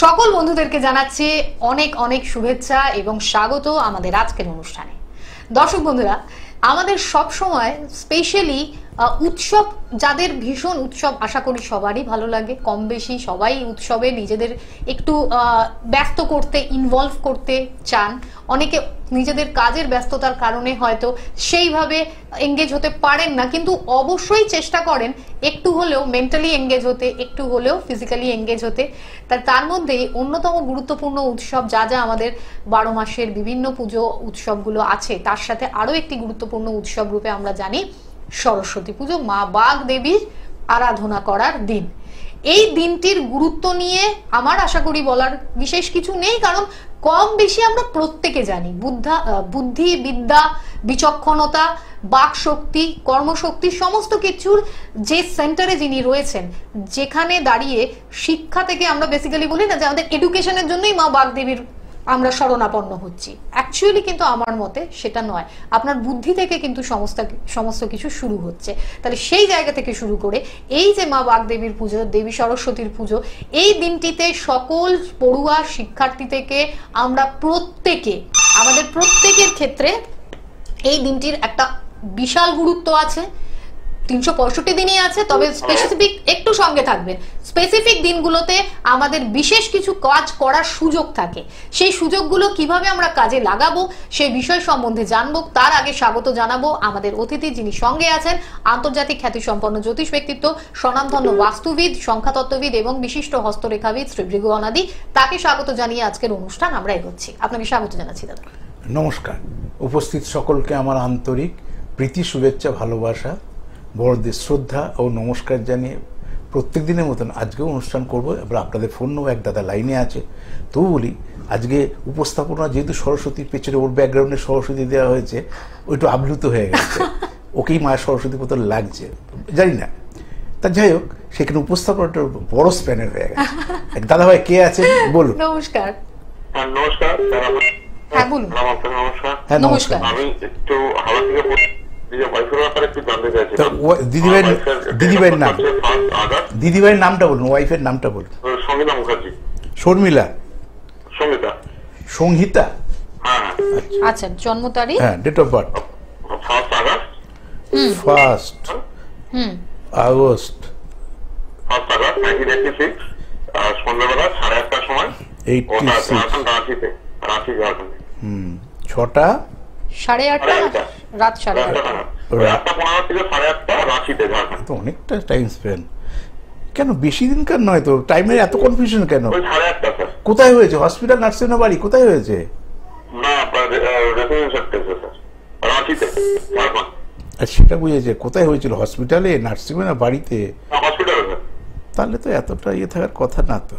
সকল বন্ধুদেরকে জানাচ্ছি অনেক অনেক শুভেচ্ছা এবং স্বাগত আমাদের আজকের অনুষ্ঠানে। দর্শক বন্ধুরা, আমাদের সব সময় স্পেশালি উৎসব, যাদের ভীষণ উৎসব আশা করি সবারই ভালো লাগে, কম বেশি সবাই উৎসবে নিজেদের একটু ব্যস্ত করতে, ইনভলভ করতে চান। অনেকে নিজেদের কাজের ব্যস্ততার কারণে হয়তো সেইভাবে এঙ্গেজ হতে পারেন না, কিন্তু অবশ্যই চেষ্টা করেন একটু হলেও মেন্টালি এঙ্গেজ হতে, একটু হলেও ফিজিক্যালি এঙ্গেজ হতে। তার মধ্যেই অন্যতম গুরুত্বপূর্ণ উৎসব যা যা আমাদের 12 মাসের বিভিন্ন পুজো উৎসবগুলো আছে, তার সাথে আরো একটি গুরুত্বপূর্ণ উৎসব রূপে আমরা জানি সরস্বতী পুজো, মা বাগ দেবীর আরাধনা করার দিন। এই দিনটির গুরুত্ব নিয়ে আমার আশা করি বলার বিশেষ কিছু নেই, কারণ কম বেশি আমরা প্রত্যেকে জানি বুদ্ধি, বিদ্যা, বিচক্ষণতা, বাক শক্তি, কর্মশক্তি সমস্ত কিছুর যে সেন্টারে যিনি রয়েছেন, যেখানে দাঁড়িয়ে শিক্ষা থেকে আমরা বেসিক্যালি বলি না যে আমাদের এডুকেশনের জন্যই মা বাগদেবীর আমরা শরণাপন্ন হচ্ছি, অ্যাকচুয়ালি কিন্তু আমার মতে সেটা নয়। আপনার বুদ্ধি থেকে কিন্তু সমস্ত কিছু শুরু হচ্ছে। তাহলে সেই জায়গা থেকে শুরু করে এই যে মা বাগদেবীর পুজো, দেবী সরস্বতীর পুজো, এই দিনটিতে সকল পড়ুয়া শিক্ষার্থী থেকে আমরা আমাদের প্রত্যেকের ক্ষেত্রে এই দিনটির একটা বিশাল গুরুত্ব আছে। 365 দিনই আছে, তবে স্পেসিফিক একটু সঙ্গে থাকবেন। স্পেসিফিক দিনগুলোতে আমাদের বিশেষ কিছু কাজ করার সুযোগ থাকে। সেই সুযোগগুলো কিভাবে আমরা কাজে লাগাবো সেই বিষয় সম্বন্ধে জানবো। তার আগে স্বাগত জানাবো আমাদের অতিথি, যিনি সঙ্গে আছেন আন্তর্জাতিক খ্যাতিসম্পন্ন জ্যোতিষ ব্যক্তিত্ব, স্বনামধন্য বাস্তুবিদ, সংখ্যাতত্ত্ববিদ এবং বিশিষ্ট হস্তরেখাবিদ শ্রী ভৃগু অনাদি। তাকে স্বাগত জানিয়ে আজকের অনুষ্ঠান আমরা এগোচ্ছি। আপনাকে স্বাগত জানাচ্ছি দাদা। নমস্কার। উপস্থিত সকলকে আমার আন্তরিক প্রীতি, শুভেচ্ছা, ভালোবাসা, বড়দের শ্রদ্ধা ও নমস্কার জানিয়ে প্রত্যেক দিনের মতন আজকেও অনুষ্ঠান করবো। এবার আপনাদের ফোন নেবো, এক দাদা লাইনে আছে, তবু বলি আজকে উপস্থাপনা যেহেতু সরস্বতীর পেছনে ওর ব্যাকগ্রাউন্ডে সরস্বতী দেওয়া হয়েছে, ও একটু আপ্লুত হয়ে গেছে, ওকেই মায়ের সরস্বতীর মতন লাগছে, জানি না। তা যাই হোক, সেখানে উপস্থাপনাটা বড় স্প্যানের হয়ে গেছে। এক দাদা ভাই কে আছে বলুন। নমস্কার। নমস্কার। হ্যাঁ বলুন। হ্যাঁ নমস্কার। আমি একটু হাওড়া থেকে দিদিভাইয়ের নামটা বলুন, ওয়াইফের নামটা বলুন। সংগীতা মুখার্জি। শর্মিলা? সংহিতা? আচ্ছা, জন্ম তারিখ? হ্যাঁ, ডেট অফ বার্থ? 1 আগস্ট 1986, সন্ধ্যাবেলা 8:30টার সময়। 86। রাঁচি ঝাড়খণ্ড। 6টা 8:30 রাত 8:30 থেকে 8:30 রাঁচিতে ঝাড়খণ্ড। তো অনেকটা টাইম স্পেন্ড। কেন বেশি দিনকার নয় তো? টাইমের এত কনফিউশন কেন? 8:30 স্যার। কোথায় হয়েছে? হসপিটাল, নার্সিং হোম, বাড়ি কোথায় হয়েছে? না, রেসিডেন্সিয়াল কেস স্যার, রাঁচিতে ঝাড়খণ্ড। আর সেটা বুঝেছে, কোথায় হয়েছিল? হসপিটালে, নার্সিং হোমে, না বাড়িতে? হসপিটালে স্যার। তাহলে তো এতটা থাকার কথা না। তো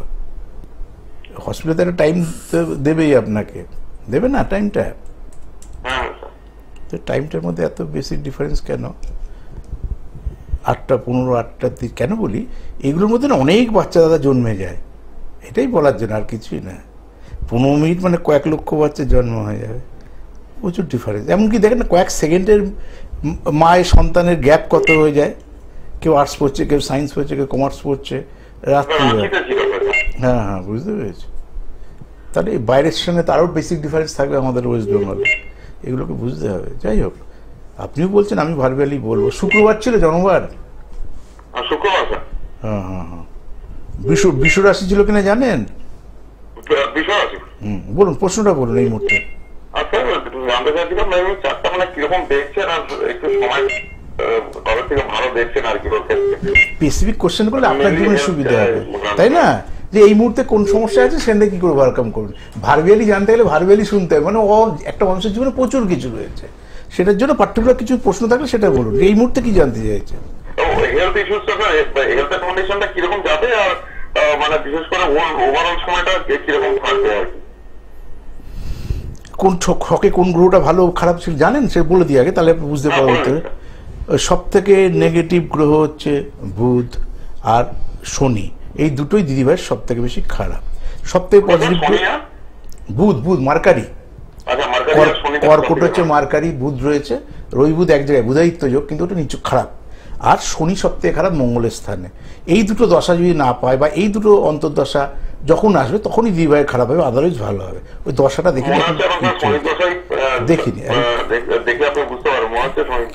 হসপিটালে একটা টাইম দেবেই আপনাকে, দেবে না টাইমটা? হ্যাঁ স্যার। তো টাইমটার মধ্যে এত বেশি ডিফারেন্স কেন? 8:15, 8:30 কেন বলি? এগুলোর মধ্যে না অনেক বাচ্চা দাদা জন্মে যায়, এটাই বলার জন্য, আর কিছুই না। 15 মিনিট মানে কয়েক লক্ষ বাচ্চা জন্ম হয়ে যাবে, প্রচুর ডিফারেন্স। এমনকি দেখেন না, কয়েক সেকেন্ডের মায়ের সন্তানের গ্যাপ কত হয়ে যায়। কেউ আর্টস পড়ছে, কেউ সায়েন্স পড়ছে, কেউ কমার্স পড়ছে, রাত্রি। হ্যাঁ হ্যাঁ, বুঝতে পেরেছি। তাহলে এই বাইরের সঙ্গে তো আরও বেসিক ডিফারেন্স থাকবে আমাদের ওয়েস্ট বেঙ্গলে, এগুলোকে বুঝতে হবে। যাই হোক, আপনিও বলছেন, আমি ভার্বালি বলবো। শুক্রবার ছিল জন্মবার? শুক্রবার স্যার। হ্যাঁ হ্যাঁ হ্যাঁ। বিষ রাশি ছিল কিনা জানেন? বলুন, প্রশ্নটা বলুন এই মুহূর্তে। আচ্ছা, জানতে চাইছিলাম চারটা মানে কিরকম দেখছেন, আর একটু সময় কবে থেকে ভালো দেখছেন আর কি। স্পেসিফিক কোশ্চেন করলে আপনার জীবনে সুবিধা হবে, তাই না? যে এই মুহূর্তে কোন সমস্যা আছে সেটা কি করে ওভারকাম করবেন। ভার্বালি জানতে গেলে ভার্বালি শুনতে হবে, মানে একটা মানুষের জীবনে প্রচুর কিছু রয়েছে, সেটার জন্য পার্টিকুলার কিছু প্রশ্ন থাকলে সেটা বলুন। এই মুহূর্তে কি জানতে চাইছেন? হেলথ ইস্যুসটা, হেলথ কন্ডিশনটা কিরকম যাবে, আর মানে বিশেষ করে ওভারঅল সময়টা কিরকম থাকবে আর কি। কোন ছকে কোন গ্রহটা ভালো খারাপ ছিল জানেন? সে বলে দিয়ে আগে, তাহলে বুঝতে পারবেন। সব থেকে নেগেটিভ গ্রহ হচ্ছে বুধ আর শনি, এই দুটোই দিদিভাইয়ের সব থেকে বেশি খারাপ। সব থেকে পজিটিভ বুধ মার্কারি, কর্কট হচ্ছে মার্কারি, বুধ রয়েছে, রবি বুধ এক জায়গায়, বুধায়িত্ব যোগ, কিন্তু ওটা নিচু খারাপ। আর শনি সব থেকে খারাপ মঙ্গলের স্থানে। এই দুটো দশা যদি না পায়, বা এই দুটো অন্তর্দশা যখন আসবে তখনই দিদিভাইয়ের খারাপ হবে, আদারওয়াইজ ভালো হবে। ওই দশাটা দেখিনি, দেখিনি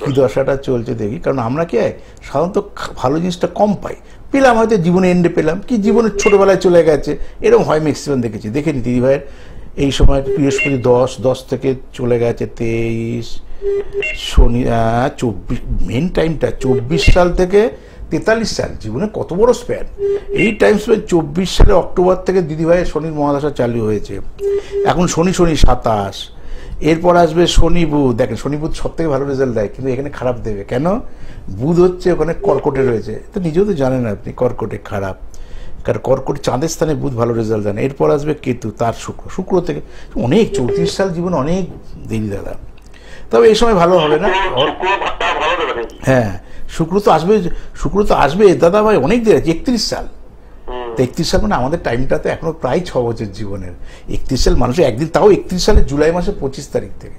কি দশাটা চলছে দেখি, কারণ আমরা কি হয় সাধারণত ভালো জিনিসটা কম পাই, পেলাম হয়তো জীবনে এন্ডে পেলাম, কি জীবনের ছোটবেলায় চলে গেছে, এরকম হয় ম্যাক্সিমাম দেখেছি। দেখেনি দিদিভাইয়ের এই সময় বৃহস্পতি 10 থেকে চলে গেছে 23, শনি 24, মেন টাইমটা 24 সাল থেকে 43 সাল, জীবনে কত বড় স্প্যান। এই টাইম স্প্যান 24 সালে অক্টোবর থেকে দিদিভাইয়ের শনির মহাদশা চালু হয়েছে। এখন শনি 27, এরপর আসবে শনি বুধ। দেখেন শনি বুধ সব থেকে ভালো রেজাল্ট দেয়, কিন্তু এখানে খারাপ দেবে কেন? বুধ হচ্ছে ওখানে কর্কটে রয়েছে, তো নিজেও তো জানেন আপনি কর্কটে খারাপ, কারণ কর্কট চাঁদের স্থানে বুধ ভালো রেজাল্ট দেয় না। এরপর আসবে কেতু, তার শুক্র থেকে অনেক 34 সাল জীবন অনেক দেরি দাদা, তবে এই সময় ভালো হবে না। হ্যাঁ শুক্র তো আসবে দাদা ভাই, অনেক দেরি আছে, 31 সাল। তো 31 সাল মানে আমাদের টাইমটা তো এখনো প্রায় 6 বছর জীবনের। 31 সাল মানুষের একদিন, তাও 31 সালের জুলাই মাসের 25 তারিখ থেকে।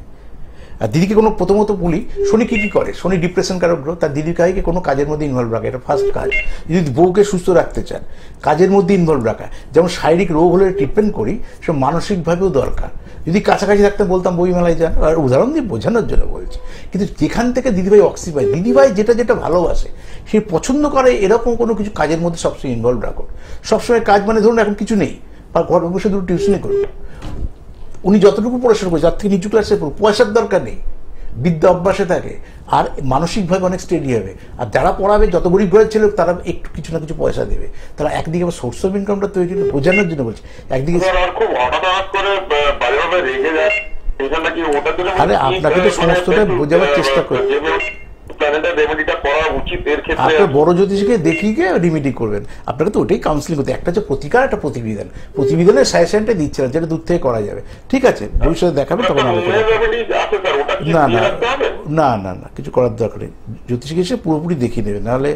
আর দিদিকে কোনো প্রথমত বলি, শনি কি করে? শনি ডিপ্রেশন কারক গ্রহ, তার দিদিকে কোনো কাজের মধ্যে ইনভলভ রাখা, এটা ফার্স্ট কাজ। যদি বউকে সুস্থ রাখতে চান কাজের মধ্যে ইনভলভ রাখা, যেমন শারীরিক রোগ হলে ট্রিটমেন্ট করি, সে মানসিকভাবেও দরকার। যদি কাছাকাছি থাকতে বলতাম বইমেলায় যান, আর উদাহরণ দিয়ে বোঝানোর জন্য বলছি। কিন্তু যেখান থেকে দিদিভাই অক্সি পায়, দিদিভাই যেটা ভালোবাসে, সে পছন্দ করে এরকম কোনো কিছু কাজের মধ্যে সবসময় ইনভলভ রাখুন। সবসময় কাজ মানে ধরুন এখন কিছু নেই, বা ঘর বসে দুটো টিউশনই করুন। উনি যতটুকু পড়াশোনা করেছে তার থেকে নিচু ক্লাসে পড়ুন, পয়সার দরকার নেই, বিদ্যা অভ্যাসে থাকে, আর মানসিকভাবে অনেক স্টেডি হবে। আর যারা পড়াবে, যত গরিব ঘরের ছিল, তারা একটু কিছু না কিছু পয়সা দেবে, তারা একদিকে আবার সোর্স অফ ইনকামটা তৈরি করে বোঝানোর জন্য বলছে। একদিকে আরে আপনাকে তো সমস্তটা বোঝাবার চেষ্টা করি, আপনার বড় জ্যোতিষীকে দেখিয়ে রিমেডি করবেন। আপনাকে তো ওটাই কাউন্সিলিং করতে, একটা হচ্ছে প্রতিকার, একটা প্রতিবিধান। প্রতিবিধানের সাজেশনটা দিচ্ছে না, যেটা দূর থেকে করা যাবে। ঠিক আছে, ভবিষ্যতে দেখাবে তখন আলোচনা। না কিছু করার দরকার নেই, জ্যোতিষীকে এসে পুরোপুরি দেখিয়ে দেবে, নাহলে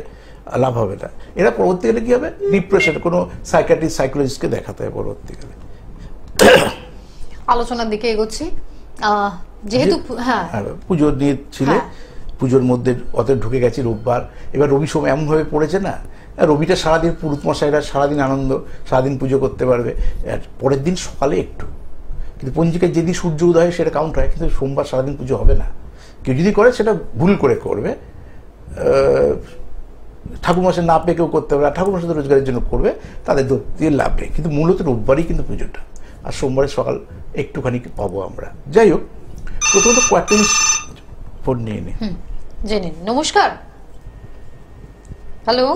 লাভ হবে না। এরা পরবর্তীকালে কি হবে, ডিপ্রেশন, কোনো সাইকিয়াট্রিস্ট সাইকোলজিস্টকে দেখাতে হবে পরবর্তীকালে। আলোচনার দিকে এগোচ্ছি, যেহেতু হ্যাঁ পুজো নিয়ে ছিল, পুজোর মধ্যে অত ঢুকে গেছি রোববার। এবার রবি সময় এমনভাবে পড়েছে না, রবিটা সারাদিন পুরুত মশাইরা সারাদিন আনন্দ, সারাদিন পুজো করতে পারবে, আর পরের দিন সকালে একটু। কিন্তু পঞ্জিকায় যেদিন সূর্য উদয় হয় সেটা কাউন্ট হয়, কিন্তু সোমবার সারাদিন পুজো হবে না। কেউ যদি করে সেটা ভুল করে করবে, ঠাকুরমশাই না পেয়ে কেউ করতে পারে, আর ঠাকুরমশাই রোজগারের জন্য করবে, তাদের দিয়ে লাভ নেই। কিন্তু মূলত রোববারই কিন্তু পুজোটা, আর সোমবারের সকাল একটুখানি পাবো আমরা। যাই হোক, প্রথমত কয়েকটা ফোন নিয়ে নি, জেনে। নমস্কার। হ্যালো,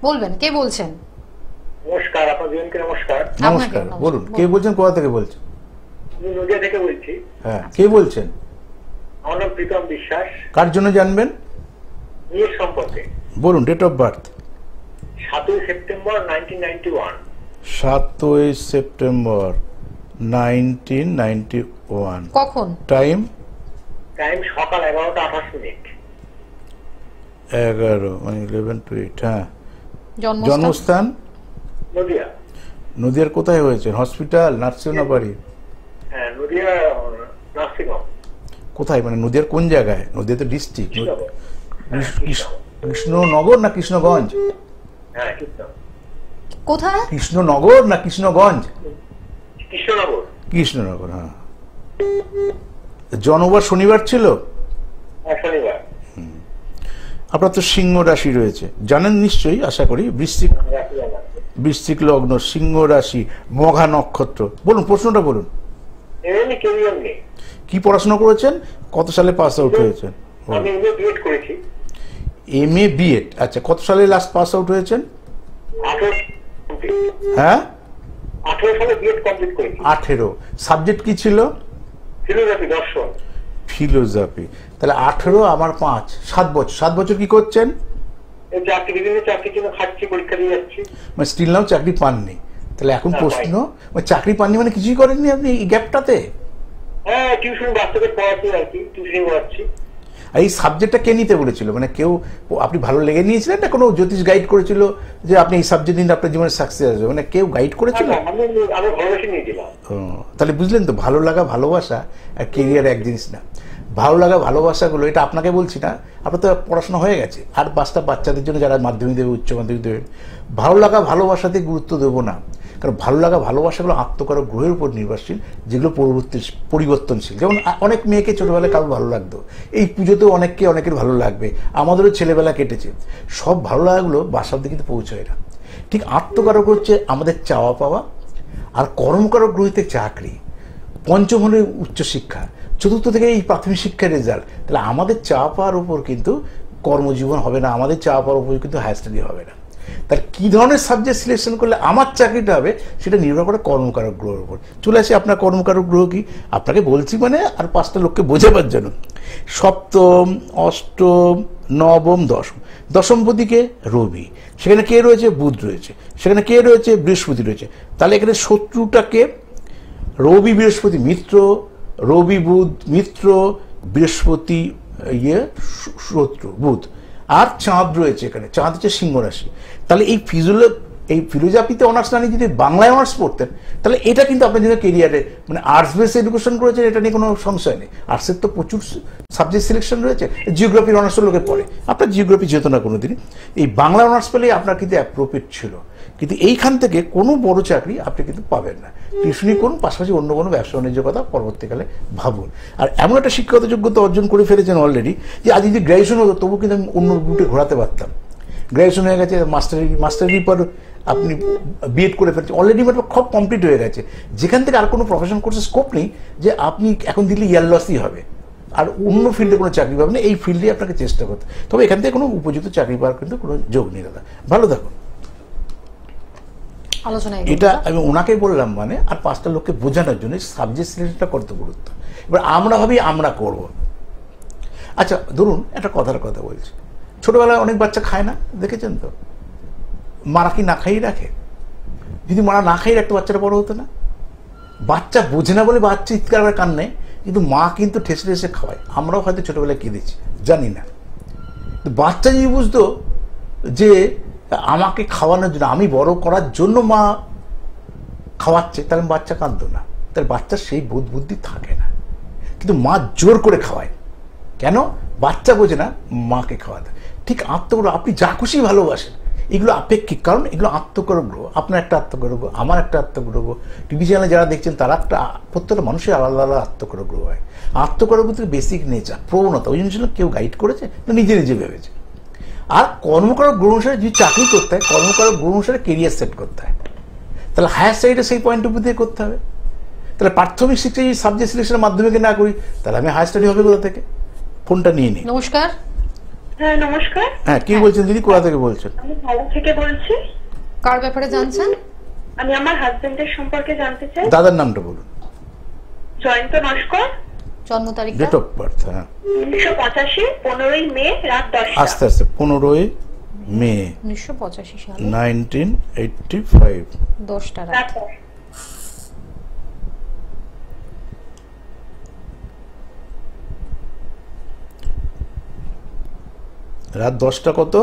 বলবেন কে বলছেন? নমস্কার, আপনার জীবনকে নমস্কার। নমস্কার, বলুন কে বলছেন, কোথা থেকে বলছেন? নদিয়া থেকে বলছি। হ্যাঁ, কে বলছেন? আমার নাম প্রীতম বিশ্বাস। কার জন্য জানবেন? নিজের সম্পর্কে বলুন। Date of birth? 7ই সেপ্টেম্বর 1991। 7ই সেপ্টেম্বর 1991। কখন? টাইম সকাল 11টা 28 মিনিট। 11 মানে 11 to 8। হ্যাঁ, জন্মস্থান? নদিয়া। নদিয়ার কোথায় হয়েছে? হসপিটাল, নার্সিং না বাড়ি? হ্যাঁ, নদিয়া নার্সিং হোম। কোথায়, মানে নদিয়ার কোন জায়গায়? নদিয়া তো ডিস্ট্রিক্ট। কৃষ্ণনগর না কৃষ্ণগঞ্জ? হ্যাঁ, কোথায়? কৃষ্ণনগর না কৃষ্ণগঞ্জ? কৃষ্ণনগর। কৃষ্ণনগর, হ্যাঁ। জন্মবার শনিবার ছিল? শনিবার। আপনার তো সিংহ রাশি রয়েছে, জানেন নিশ্চয়ই, আশা করি। বৃশ্চিক লগ্ন, সিংহ রাশি, মঘা নক্ষত্র। বলুন, প্রশ্নটা বলুন। কি পড়াশোনা করেছেন? কত সালে পাস আউট হয়েছেন? MA BEd. আচ্ছা, কত সালে লাস্ট পাস আউট হয়েছেন? হ্যাঁ, 18। সাবজেক্ট কি ছিল? ফিলোজফি। তাহলে 18 আমার 5, 7 বছর। 7 বছর কি করছেন? মানে স্টিল নাও চাকরি পাননি। তাহলে এখন প্রশ্ন, চাকরি পাননি মানে কিছুই করেননি আপনি এই গ্যাপটাতে? এই সাবজেক্টটা কে নিতে বলেছিল? মানে কেউ, আপনি ভালো লেগে নিয়েছিলেন না কোনো জ্যোতিষ গাইড করেছিল যে আপনি এই সাবজেক্ট নিন, আপনার জীবনে সাকসেস আসবে? মানে কেউ গাইড করেছিল? তাহলে বুঝলেন তো, ভালো লাগা, ভালোবাসা আর কেরিয়ার এক জিনিস না। ভালো লাগা ভালোবাসাগুলো, এটা আপনাকে বলছি না, আপনার তো পড়াশোনা হয়ে গেছে, আর 5টা বাচ্চাদের জন্য যারা মাধ্যমিক দেবে, উচ্চ মাধ্যমিক দেবে, ভালো লাগা ভালোবাসাতে গুরুত্ব দেবো না। কারণ ভালো লাগা ভালোবাসাগুলো আত্মকারক গ্রহের উপর নির্ভরশীল, যেগুলো পরিবর্তনশীল। যেমন অনেক মেয়েকে ছোটোবেলায় কারো ভালো লাগতো, এই পুজোতেও অনেকের ভালো লাগবে, আমাদেরও ছেলেবেলা কেটেছে। সব ভালো লাগাগুলো বাসার দিকে কিন্তু পৌঁছয় না। ঠিক আত্মকারক হচ্ছে আমাদের চাওয়া পাওয়া, আর কর্মকারক গ্রহিতে চাকরি, পঞ্চম হলে উচ্চশিক্ষা, চতুর্থ থেকে এই প্রাথমিক শিক্ষার রেজাল্ট। তাহলে আমাদের চাওয়া পাওয়ার উপর কিন্তু কর্মজীবন হবে না, আমাদের চাওয়া পাওয়ার উপর কিন্তু হায়ার স্টাডি হবে না। তার কী ধরনের সাবজেক্ট সিলেকশন করলে আমার চাকরিটা হবে, সেটা নির্ভর করে কর্মকারক গ্রহের উপর। চলে আসি আপনার কর্মকারক গ্রহ কি, আপনাকে বলছি মানে আর 5টা লোককে বোঝাবার জন্য। সপ্তম, অষ্টম, নবম, দশম। দশমপতিকে রবি, সেখানে কে রয়েছে? বুধ রয়েছে, সেখানে কে রয়েছে? বৃহস্পতি রয়েছে। তাহলে এখানে শত্রুটাকে রবি বৃহস্পতি মিত্র, রবি বুধ মিত্র, বৃহস্পতি শত্রু বুধ, আর চাঁদ রয়েছে এখানে, চাঁদ হচ্ছে সিংহ রাশি। তাহলে এই ফিলোজফিতে অনার্স না নিয়ে যদি বাংলায় অনার্স পড়তেন, তাহলে এটা কিন্তু আপনার জন্য কেরিয়ারে, মানে আর্টস বেস এডুকেশন করেছেন, এটা নিয়ে কোনো সংশয় নেই। আর্টসের তো প্রচুর সাবজেক্ট সিলেকশন রয়েছে। জিওগ্রাফির অনার্সের লোকে পড়ে, আপনার জিওগ্রাফি যেত না কোনো দিনই, এই বাংলা অনার্স পেলেই আপনার কিন্তু অ্যাপ্রোপ্রিয়েট ছিল। কিন্তু এইখান থেকে কোনো বড় চাকরি আপনি কিন্তু পাবেন না। টিউশনি করুন, পাশাপাশি অন্য কোনো ব্যবসা বাণিজ্যের কথা পরবর্তীকালে ভাবুন। আর এমন একটা শিক্ষাগত যোগ্যতা অর্জন করে ফেলেছেন অলরেডি, যে আজ যদি গ্র্যাজুয়েশন হতো তবু কিন্তু আমি অন্য রুটে ঘোরাতে পারতাম। গ্র্যাজুয়েশন হয়ে গেছে, মাস্টারি পর আপনি বিএড করে ফেলছেন, অলরেডি খুব কমপ্লিট হয়ে গেছে, যেখান থেকে আর কোনো প্রফেশন কোর্সের স্কোপ নেই, যে আপনি এখন দিলে ইয়ার লসই হবে, আর অন্য ফিল্ডে কোনো চাকরি পাবেন না। এই ফিল্ডে আপনাকে চেষ্টা করতে, তবে এখান থেকে কোনো উপযুক্ত চাকরি পাওয়ার কিন্তু কোনো যোগ নেই। দাদা ভালো থাকুন। এটা আমি ওনাকে বললাম মানে, আর 5টা লোককে বোঝানোর জন্য সাবজেক্ট সিলেকশনটা করতে গুরুত্ব। এবার আমরা ভাবি আমরা করব। আচ্ছা ধরুন একটা কথার কথা বলছি, ছোটবেলায় অনেক বাচ্চা খায় না, দেখেছেন তো? মারা কি না খাইয়ে রাখে? যদি মারা না খাইয়ে রাখতে বাচ্চাটা বড় হতো না? বাচ্চা বোঝে না বলে বাচ্চা চিৎকার করে কান্নে, কিন্তু মা কিন্তু ঠেসে ঠেসে খাওয়ায়। আমরাও হয়তো ছোটবেলায় কেঁদেছি, জানি না। বাচ্চা যদি বুঝতো যে আমাকে খাওয়ানোর জন্য, আমি বড় করার জন্য মা খাওয়াচ্ছে, তাহলে বাচ্চা কাঁদতো না। তাহলে বাচ্চার সেই বোধ বুদ্ধি থাকে না। কিন্তু মা জোর করে খাওয়ায়, কেন? বাচ্চা বোঝে না মাকে খাওয়াতে। ঠিক আত্মগৌরব, আপনি যা খুশি ভালোবাসেন, এগুলো আপেক্ষিক, কারণ এগুলো আত্মগৌরব গ্রহ। আপনার একটা আত্মগৌরব, আমার একটা আত্মগৌরব, টিভি চ্যানেলে যারা দেখছেন তারা একটা, প্রত্যেকটা মানুষের আলাদা আলাদা আত্মগৌরব গ্রহ হয়। আত্মগৌরব থেকে বেসিক নেচার, প্রবণতা, ওই জিনিসগুলো কেউ গাইড করেছে না, নিজে নিজে ভেবেছে। আর কর্মকারক গ্রহ অনুসারে যদি চাকরি করতে হয়, কর্মকারক গ্রহ অনুসারে কেরিয়ার সেট করতে হয়। তাহলে হায়ার স্টাডিটা সেই পয়েন্ট অফ ভিউ দিয়ে করতে হবে। তাহলে প্রাথমিক শিক্ষা যদি সাবজেক্ট সিলেকশনের মাধ্যমে না করি, তাহলে আমি হায়ার স্টাডি হবে কোথা থেকে? ফোনটা নিয়ে নিই। নমস্কার। হ্যাঁ নমস্কার। হ্যাঁ কি বলছেন দিদি, কোথা থেকে বলছেন? আমি ভালো থেকে বলছি। কার ব্যাপারে জানছেন? আমি আমার হাজবেন্ডের সম্পর্কে জানতে চাই। দাদার নামটা বলুন। জয়ন্ত নস্কর। জন্ম তারিখ? Date of birth? হ্যাঁ 1985 15ই মে রাত 10টা। আস্তে আস্তে 15ই মে 1985 সালে 1985 10টা রাত। রাত 10। রাত 10টা কত?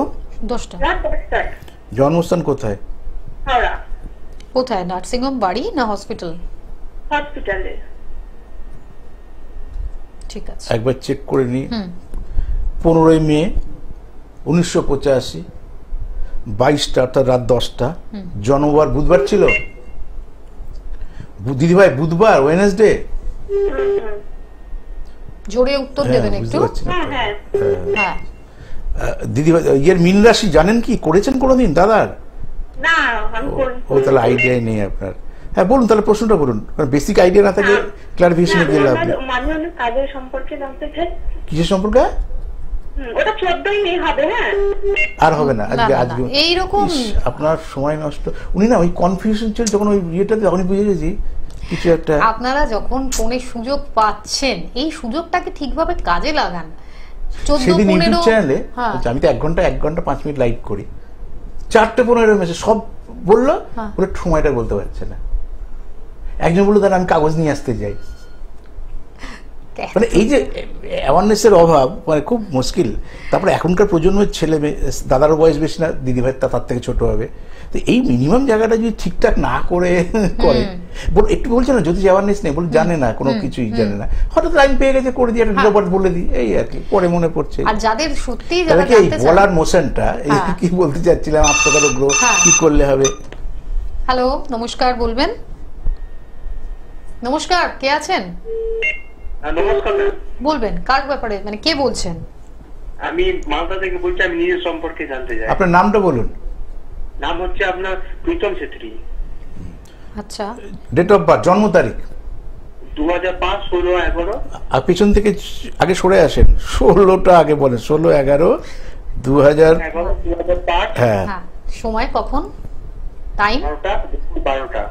10টা। রাত 10টায়। জন্মস্থান কোথায়? হাওড়া। কোথায়? নার্সিংহোম, বাড়ি না হসপিটাল? হসপিটালে। ঠিক আছে, একবার চেক করে নি। 15ই মে 1985 22টা, অর্থাৎ রাত 10টা। জন্মবার বুধবার ছিল? দিদি ভাই বুধবার, ওয়েডনেসডে? জোরে উত্তর দেবেন একটু। হ্যাঁ হ্যাঁ হ্যাঁ দিদি ভাই ইয়ের মীন রাশি জানেন কি, করেছেন কোনোদিন দাদার? না আমি ও তাহলে আইডিয়াই নেই আপনার। হ্যাঁ বলুন তাহলে, প্রশ্নটা বলুন। বেসিক আইডিয়া না থাকলে ক্লারিফিকেশন দিলে আপনি। আমি অনেক কাজের সম্পর্কে জানতে চাই। কিসের সম্পর্কে? ওটা 14ই মে হবে। হ্যাঁ আর হবে না আজকে। না, না, আজকে এইরকম আপনার সময় নষ্ট। উনি না ওই কনফিউশন ছিল যখন ওই ইয়েটাতে, তখনই বুঝে গেছি কিছু একটা। আপনারা যখন ফোনে সুযোগ পাচ্ছেন, এই সুযোগটাকে ঠিকভাবে কাজে লাগান। 14 সেদিন ইউটিউব 15 চ্যানেলে হ্যাঁ আমি তো 1 ঘন্টা 5 মিনিট লাইভ করি, 4:15 মেসেজ সব বললো, বলে সময়টা বলতে পারছে না। একজন বললো দাদা আমি কাগজ নিয়ে আসতে যাই। মানে এই যে অ্যাওয়ারনেসের অভাব মানে খুব মুশকিল। তারপরে এখনকার প্রজন্মের ছেলে মেয়ে, দাদারও বয়স বেশি না, দিদি ভাই তার থেকে ছোট হবে, তো এই মিনিমাম জায়গাটা যদি ঠিকঠাক না করে একটু বলছে না যদি অ্যাওয়ারনেস নেই, বলে জানে না, কোনো কিছুই জানে না, হঠাৎ লাইন পেয়ে গেছে করে দিয়ে একটা রোবট বলে দিই, এই আর কি, পরে মনে পড়ছে। আর যাদের সত্যি এই বলার মোশনটা, এই কি বলতে চাচ্ছিলাম, আত্মকার গ্রহ কি করলে হবে। হ্যালো, নমস্কার, বলবেন। নমস্কার, কে আছেন? নমস্কার ম্যাম। বলবেন কার ব্যাপারে, মানে কে বলছেন? আমি মালদা থেকে বলছি, আমি নিজের সম্পর্কে জানতে চাই। আপনার নামটা বলুন। নাম হচ্ছে আপনার প্রীতম ছেত্রী। আচ্ছা, ডেট অফ বার্থ, জন্ম তারিখ? 2005 16/11। আর পিছন থেকে আগে সরে আসেন, 16টা আগে বলেন, 16/11/2005। হ্যাঁ, সময় কখন, টাইম? 12টা।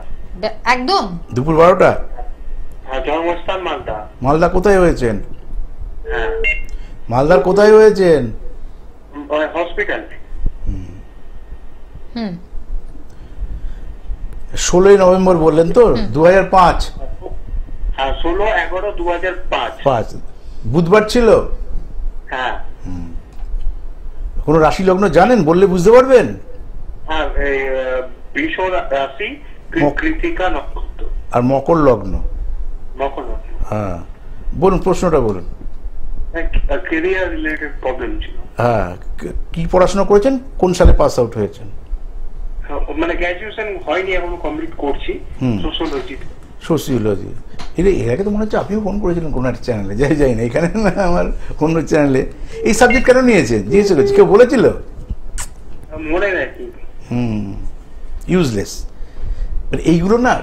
একদম দুপুর 12টা। হ্যাঁ, জন্মস্থান মালদা। মালদা কোথায় হয়েছেন? হ্যাঁ, মালদার কোথায় হয়েছেন? হসপিটাল। 16ই নভেম্বর বললেন তো, 2005? হ্যাঁ, 16/11/2005। বুধবার ছিল? হ্যাঁ। কোন রাশি লগ্ন জানেন, বললে বুঝতে পারবেন? হ্যাঁ, বৃষ রাশি, কৃতিকা নক্ষত্র। আর মকর লগ্ন? মকর লগ্ন। হ্যাঁ, বলুন, প্রশ্নটা বলুন। ক্যারিয়ার রিলেটেড প্রবলেম ছিল। হ্যাঁ, কি পড়াশোনা করেছেন, কোন সালে পাস আউট হয়েছেন? মানে গ্র্যাজুয়েশন হয়নি, এখনো কমপ্লিট করছি সোশ্যোলজি। সোশিওলজি। এর আগে তো মনে হচ্ছে আপনিও ফোন করেছিলেন কোনো একটা চ্যানেলে, যাই না, এখানে না, আমার অন্য চ্যানেলে। এই সাবজেক্ট কেন নিয়েছেন, দিয়েছিল কেউ বলেছিল? মনে নেই। ইউজলেস এইগুলো না।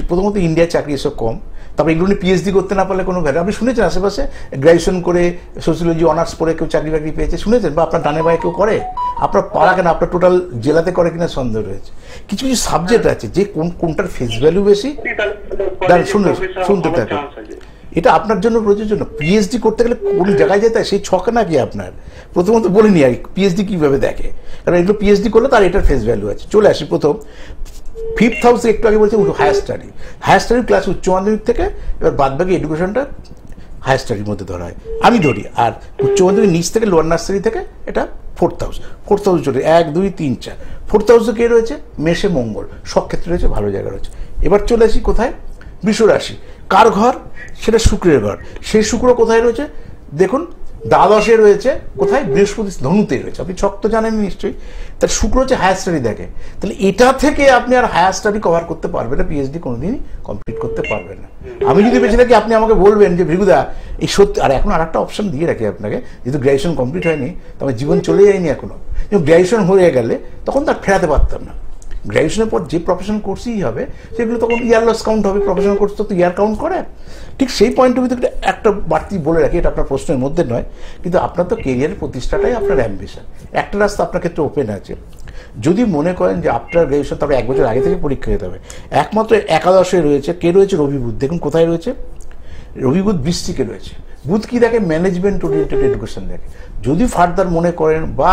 প্রথমত ইন্ডিয়ার চাকরি এসব কম, তারপরে এগুলো নিয়ে পিএইচডি করতে না পারলে কোনো ভ্যালু। আপনি শুনেছেন আশেপাশে গ্র্যাজুয়েশন করে সোশিওলজি অনার্স পড়ে কেউ চাকরি বাকরি পেয়েছে, শুনেছেন? বা আপনার ডানে বায়ে কেউ করে? আপনার পাড়া কেন, আপনার টোটাল জেলাতে করে কিনা সন্দেহ রয়েছে। কিছু কিছু সাবজেক্ট আছে যে কোনটার ফেস ভ্যালু বেশি। শুনতে থাকুন, এটা আপনার জন্য প্রযোজ্য না। পিএইচডি করতে গেলে কোন জায়গায় যেতে হয় সেই ছকে নাকি আপনার। প্রথমত বলে নিই পিএইচডি কিভাবে দেখে, কারণ এগুলো পিএইচডি করলে তার এটার ফেস ভ্যালু আছে। চলে আসি প্রথম 5th হাউসে, একটু আগে বলছি হায়ার স্টাডি। হায়ার স্টাডির ক্লাস উচ্চ মাধ্যমিক থেকে, এবার বাদবাকি এডুকেশনটা হায়ার স্টাডির মধ্যে ধরা হয়, আমি ধরি। আর উচ্চ মাধ্যমিক নিচ থেকে লোয়ার নার্সারি থেকে এটা 4th হাউস। 4th হাউস চলে 1 2 3 4। 4th হাউসে কে রয়েছে? মেষে মঙ্গল, সব ক্ষেত্রে রয়েছে, ভালো জায়গা রয়েছে। এবার চলে আসি কোথায়, বৃষ রাশি। কার ঘর? সেটা শুক্রের ঘর। সেই শুক্র কোথায় রয়েছে দেখুন, দ্বাদশে রয়েছে, কোথায়? বৃহস্পতি ধনুতে রয়েছে। আপনি ছক তো জানেন নিশ্চয়ই। তার শুক্র হচ্ছে হায়ার স্টাডি দেখে। তাহলে এটা থেকে আপনি আর হায়ার স্টাডি কভার করতে পারবেন না, পিএইচডি কোনোদিনই কমপ্লিট করতে পারবেন না। আমি যদি বেঁচে থাকি, আপনি আমাকে বলবেন যে ভৃগুদা এই সত্যি। আর এখন আর একটা অপশন দিয়ে রাখি আপনাকে, যেহেতু গ্র্যাজুয়েশন কমপ্লিট হয়নি, তবে জীবন চলে যায়নি এখনো, কিন্তু গ্র্যাজুয়েশন হয়ে গেলে তখন তার ফেরাতে পারতাম না। গ্র্যাজুয়েশনের পর যে প্রফেশনাল কোর্সই হবে সেগুলো তখন ইয়ার লস কাউন্ট হবে। প্রফেশনাল কোর্স তো ইয়ার কাউন্ট করে। ঠিক সেই পয়েন্ট অফ ভিউ একটা বাড়তি বলে রাখি, এটা আপনার প্রশ্নের মধ্যে নয়, কিন্তু আপনার তো কেরিয়ারের প্রতিষ্ঠাটাই আপনার অ্যাম্বিশন। একটা রাস্তা আপনার ক্ষেত্রে ওপেন আছে। যদি মনে করেন যে আপনার গ্র্যাজুয়েশন, তারপরে 1 বছর আগে থেকে পরীক্ষা দিতে হবে। একমাত্র একাদশে রয়েছে, কে রয়েছে? রবি বুধ। দেখুন কোথায় রয়েছে, রবি বুধ বৃশ্চিকে রয়েছে। বুধ কি দেখে? ম্যানেজমেন্ট ওরিয়েন্টেড এডুকেশন দেখে। যদি ফার্দার মনে করেন বা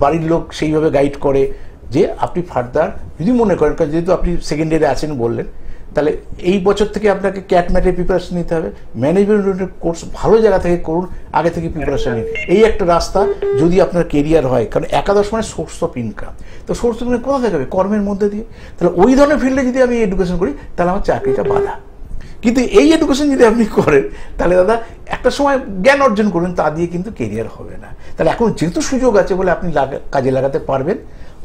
বাড়ির লোক সেইভাবে গাইড করে যে আপনি ফার্দার যদি মনে করেন, কারণ যেহেতু আপনি সেকেন্ড ইয়ারে আছেন বললেন, তাহলে এই বছর থেকে আপনাকে ক্যাট ম্যাটের প্রিপারেশন নিতে হবে। ম্যানেজমেন্ট কোর্স ভালো জায়গা থেকে করুন, আগে থেকে প্রিপারেশন নিন। এই একটা রাস্তা যদি আপনার কেরিয়ার হয়, কারণ একাদশ মানে সোর্স অফ ইনকাম। তো সোর্স অফ ইনকাম কোথা থেকে হবে? কর্মের মধ্যে দিয়ে। তাহলে ওই ধরনের ফিল্ডে যদি আমি এডুকেশন করি, তাহলে আমার চাকরিটা বাধা। কিন্তু এই এডুকেশন যদি আপনি করেন, তাহলে দাদা একটা সময় জ্ঞান অর্জন করবেন, তা দিয়ে কিন্তু কেরিয়ার হবে না। তাহলে এখন যেহেতু সুযোগ আছে বলে আপনি কাজে লাগাতে পারবেন।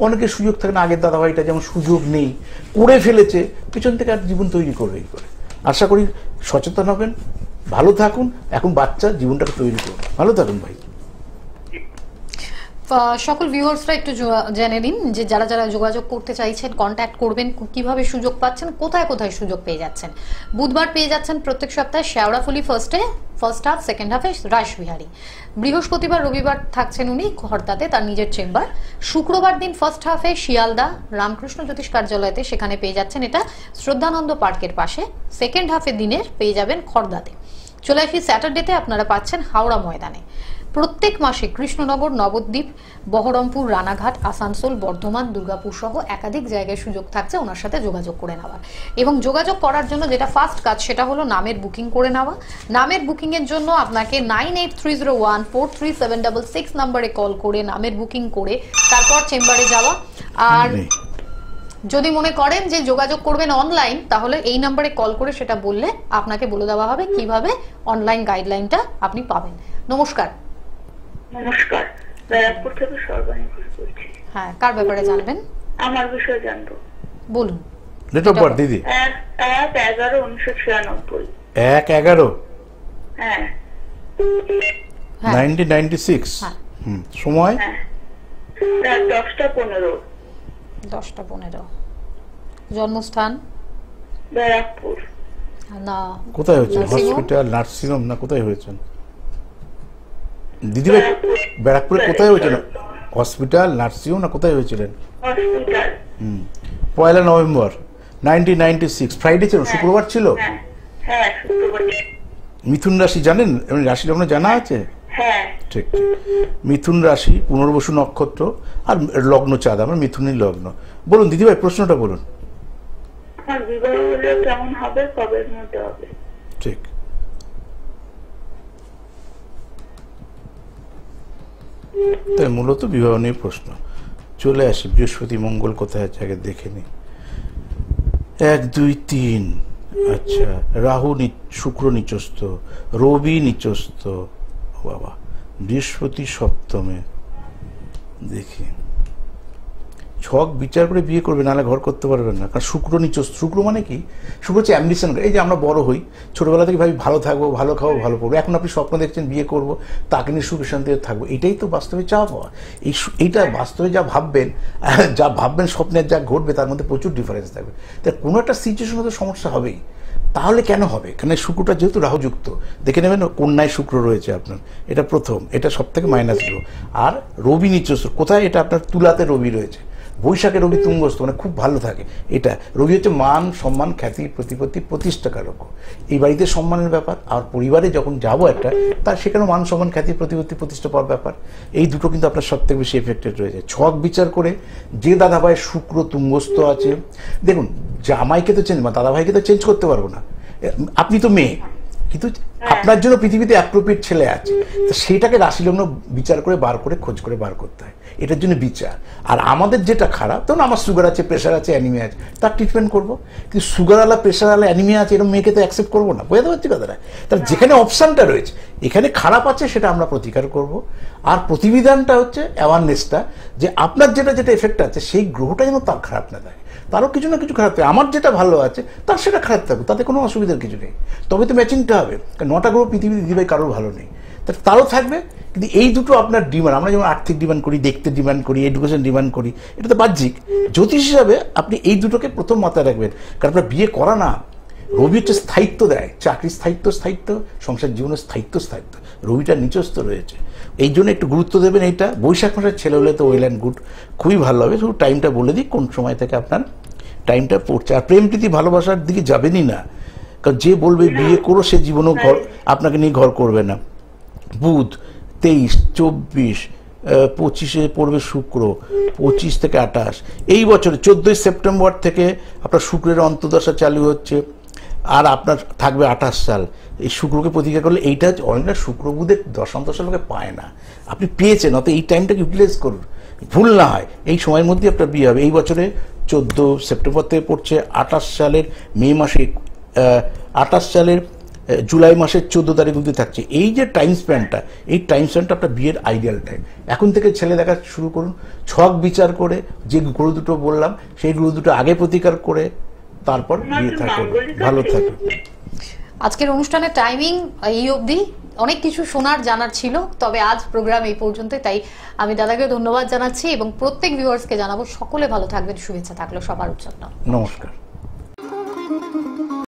অনেকের সুযোগ থাকে না, আগের দাদাভাইটা যেমন সুযোগ নেই, করে ফেলেছে, পিছন থেকে আর জীবন তৈরি করবে। এই করে আশা করি সচেতন হবেন, ভালো থাকুন। এখন বাচ্চা জীবনটাকে তৈরি করুন। ভালো থাকুন ভাই। সকল ভিউয়ার্সরা একটু জেনে নিন যে যারা যারা যোগাযোগ করতে চাইছেন, কন্ট্যাক্ট করবেন, কিভাবে সুযোগ পাচ্ছেন, কোথায় কোথায় সুযোগ পেয়ে যাচ্ছেন। বুধবার পেয়ে যাচ্ছেন প্রত্যেক সপ্তাহে শেওড়াফুলি ফার্স্ট হাফ, সেকেন্ড হাফে রাসবিহারী। বৃহস্পতিবার রবিবার থাকছেন উনি খড়দাতে, তার নিজের চেম্বার। শুক্রবার দিন ফার্স্ট হাফে শিয়ালদা রামকৃষ্ণ জ্যোতিষ কার্যালয়তে, সেখানে পেয়ে যাচ্ছেন এটা শ্রদ্ধানন্দ পার্কের পাশে। সেকেন্ড হাফে দিনের পেয়ে যাবেন খড়দাতে। চলে আসি স্যাটারডেতে, আপনারা পাচ্ছেন হাওড়া ময়দানে। প্রত্যেক মাসে কৃষ্ণনগর, নবদ্বীপ, বহরমপুর, রানাঘাট, আসানসোল, বর্ধমান, দুর্গাপুর সহ একাধিক জায়গায় সুযোগ থাকছে ওনার সাথে যোগাযোগ করে নেওয়ার। এবং যোগাযোগ করার জন্য যেটা ফার্স্ট কাজ সেটা হলো নামের বুকিং করে নেওয়া। নামের বুকিং এর জন্য আপনাকে 9830143766 নম্বরে কল করে নামের বুকিং করে তারপর চেম্বারে যাওয়া। আর যদি মনে করেন যে যোগাযোগ করবেন অনলাইন, তাহলে এই নম্বরে কল করে সেটা বললে আপনাকে বলে দেওয়া হবে কিভাবে অনলাইন গাইডলাইনটা আপনি পাবেন। নমস্কার। নমস্কার, ব্যারাকপুর থেকে সর্বাণী ঘোষ বলছি। হ্যাঁ, কার ব্যাপারে জানবেন? আমার বিষয়ে জানবো। বলুন। ডেট অফ বার্থ দিদি? 1/11/1996। 1/11? হ্যাঁ। 1996? হ্যাঁ। সময়? হ্যাঁ, রাত 10টা 15। 10টা 15। জন্মস্থান? ব্যারাকপুর। না। কোথায় হয়েছে? নার্সিংহোম? হসপিটাল, নার্সিংহোম না কোথায় হয়েছেন দিদিভাই? ব্যারাকপুরে কোথায় হয়েছিল? হসপিটাল, নার্সিংহোম না কোথায় হয়েছিলেন? হসপিটাল। 1 নভেম্বর 1996। ফ্রাইডে ছিল, শুক্রবার ছিল? হ্যাঁ হ্যাঁ, শুক্রবার। মিথুন রাশি জানেন? রাশি লগ্ন জানা আছে? হ্যাঁ। ঠিক ঠিক। মিথুন রাশি, পুনর্বসু নক্ষত্র, আর লগ্ন চাঁদ, আমার মিথুনই লগ্ন। বলুন দিদিভাই, প্রশ্নটা বলুন। আমার বিবাহ হলে কেমন হবে, কবের মধ্যে হবে? ঠিক। তাই মূলত বিবাহ নিয়ে প্রশ্ন। চলে আসি, বৃহস্পতি মঙ্গল কোথায় আছে আগে দেখে নি। 1 2 3। আচ্ছা, রাহু শুক্র নিচস্থ, রবি নিচস্থ, বাবা, বৃহস্পতি সপ্তমে। দেখি, ছক বিচার করে বিয়ে করবে, নাহলে ঘর করতে পারবেন না। কারণ শুক্র নিচস্থ। শুক্র মানে কি? শুক্র হচ্ছে অ্যাম্বিশন। এই যে আমরা বড় হই, ছোটবেলা থেকে ভাবি ভালো থাকবো, ভালো খাবো, ভালো পড়বো। এখন আপনি স্বপ্ন দেখছেন বিয়ে করব, তাকে নিয়ে সুখে শান্তিতে থাকবো। এটাই তো বাস্তবে চাওয়া পাওয়া। এইটা বাস্তবে যা ভাববেন স্বপ্নের যা ঘটবে তার মধ্যে প্রচুর ডিফারেন্স থাকবে। তাই কোনো একটা সিচুয়েশনে তো সমস্যা হবেই। তাহলে কেন হবে? কারণ শুক্রটা যেহেতু রাহুযুক্ত, দেখে নেবেন কন্যায় শুক্র রয়েছে আপনার, এটা প্রথম, এটা সব থেকে মাইনাস গ্রহ। আর রবি নিচস্থ কোথায়? এটা আপনার তুলাতে রবি রয়েছে, বৈশাখে রবি তুঙ্গস্থ, মানে খুব ভালো থাকে। এটা রবি হচ্ছে মান, সম্মান, খ্যাতি, প্রতিপত্তি, প্রতিষ্ঠাকারক। এই বাড়িতে সম্মানের ব্যাপার, আর পরিবারে যখন যাবো একটা, তার সেখানে মান, সম্মান, খ্যাতি, প্রতিপত্তি, প্রতিষ্ঠা পাওয়ার ব্যাপার। এই দুটো কিন্তু আপনার সব থেকে বেশি এফেক্টেড রয়েছে। ছক বিচার করে যে দাদাভাই শুক্র তুঙ্গস্থ আছে, দেখুন জামাইকে তো চেঞ্জ, দাদাভাইকে তো চেঞ্জ করতে পারবো না। আপনি তো মেয়ে, কিন্তু আপনার জন্য পৃথিবীতে অ্যাপ্রোপ্রিয়েট ছেলে আছে, তো সেইটাকে রাশি লগ্ন বিচার করে বার করে খোঁজ করে বার করতে হয়। এটার জন্য বিচার। আর আমাদের যেটা খারাপ, তখন আমার সুগার আছে, প্রেশার আছে, অ্যানিমিয়া আছে, তার ট্রিটমেন্ট করবো। কিন্তু সুগারওয়ালা, প্রেশারওয়ালা, অ্যানিমিয়া আছে, এরকম মেয়েকে তো অ্যাকসেপ্ট করবো না। বুঝতে পারছি কথাটা? তার যেখানে অপশানটা রয়েছে, এখানে খারাপ আছে, সেটা আমরা প্রতিকার করব। আর প্রতিবিধানটা হচ্ছে অ্যাওয়ারনেসটা, যে আপনার যেটা এফেক্ট আছে সেই গ্রহটা যেন তার খারাপ না থাকে, তারও কিছু না কিছু খারাপ থাকে। আমার যেটা ভালো আছে তার সেটা খারাপ থাকবে, তাতে কোনো অসুবিধার কিছু নেই। তবে তো ম্যাচিংটা হবে। কারণ 9টা গ্রহ পৃথিবীতে দিদিভাই কারোর ভালো নেই, তারও থাকবে। কিন্তু এই দুটো আপনার ডিমান্ড, আমরা যেমন আর্থিক ডিমান্ড করি, দেখতে ডিমান্ড করি, এডুকেশন ডিমান্ড করি, এটা তো বাহ্যিক। জ্যোতিষ হিসাবে আপনি এই দুটোকে প্রথম মাথায় রাখবেন। কারণ আপনার বিয়ে করা না, রবি হচ্ছে স্থায়িত্ব দেয়, চাকরির স্থায়িত্ব, সংসার জীবনের স্থায়িত্ব। রবিটা নিচস্থ রয়েছে, এই জন্য একটু গুরুত্ব দেবেন। এইটা বৈশাখ মাসের ছেলে হলে তো ওয়েল অ্যান্ড গুড, খুবই ভালো হবে। শুধু টাইমটা বলে দিই কোন সময় থেকে আপনার টাইমটা পড়ছে। আর প্রেম প্রীতি ভালোবাসার দিকে যাবেনই না, কারণ যে বলবে বিয়ে করো সে জীবনেও ঘর আপনাকে নিয়ে ঘর করবে না। বুধ 23, 24, 25-এ পড়বে শুক্র, 25 থেকে 28। এই বছরে 14 সেপ্টেম্বর থেকে আপনার শুক্রের অন্তর্দশা চালু হচ্ছে, আর আপনার থাকবে 28 সাল। এই শুক্রকে প্রতিকার করলে এইটা অনেকটা শুক্র বুধের দশান্তশা লোকে পায় না, আপনি পেয়েছেন। অত এই টাইমটাকে ইউটিলাইজ করুন, ভুল না হয়। এই সময়ের মধ্যে আপনার বিয়ে হবে। এই বছরে 14 সেপ্টেম্বর থেকে পড়ছে 28 সালের মে মাসে, 28 সালের জুলাই মাসের 14 তারিখ অবধি থাকছে। এই যে টাইম স্প্যানটা, এই টাইম স্প্যানটা আপনার বিয়ের আইডিয়াল টাইম। এখন থেকে ছেলে দেখা শুরু করুন, ছক বিচার করে যে গ্রহ দুটো বললাম সেই গ্রহ দুটো আগে প্রতিকার করে তারপর বিয়ে থাকুন, ভালো থাকুন। আজকের অনুষ্ঠানের টাইমিং এই অবধি। অনেক কিছু শোনার জানার ছিল, তবে আজ প্রোগ্রাম এই পর্যন্ত। তাই আমি দাদাকে ধন্যবাদ জানাচ্ছি এবং প্রত্যেক ভিউয়ার্সকে জানাবো সকলে ভালো থাকবেন। শুভেচ্ছা থাকলো সবার জন্য। নমস্কার।